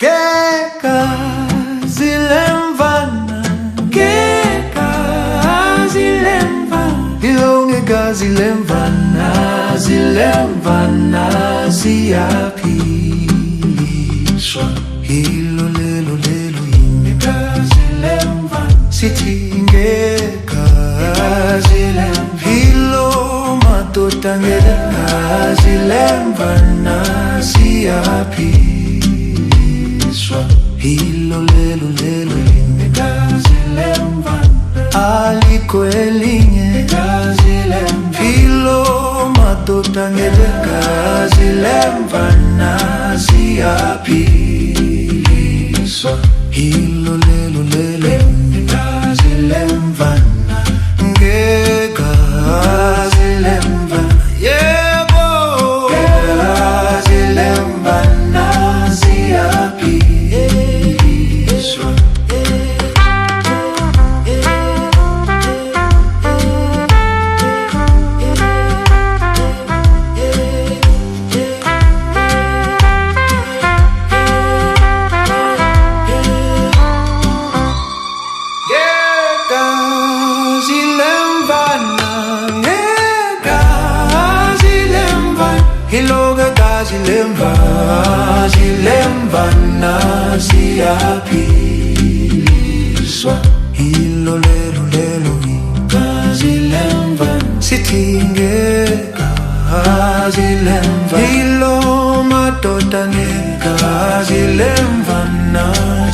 Ngegazi lemvana, ngegazi lemvana, ilo ngegazi lemvana, zilemvana ziyaphiliswa. Hilo lelo ngegazi lemvana, sithi ngegazi lemvana, hilo madoda ngegazi lemvana ziyaphiliswa. Hilo lelo ngegazi lemvana, alikho elinye ngegazi lemvana, hilo madoda ngegazi lemvana ziyaphiliswa. Hilo lelo ngegazi lemvana, ngegazi lemvana, yebo ngegazi lemvana ziyaphiliswa. Ngegazi lemvana, ngegazi lemvana, hilo ngegazi lemvana ziyaphiliswa. Hilo lelo ngegazi lemvana, sithi ngegazi lemvana, hilo madoda ngegazi lemvana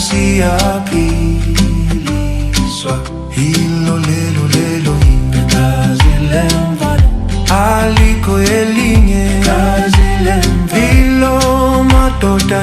ziyaphiliswa. Hilo lelo ngegazi lemvana, alikho elinye ngegazi lemvana, hilo madoda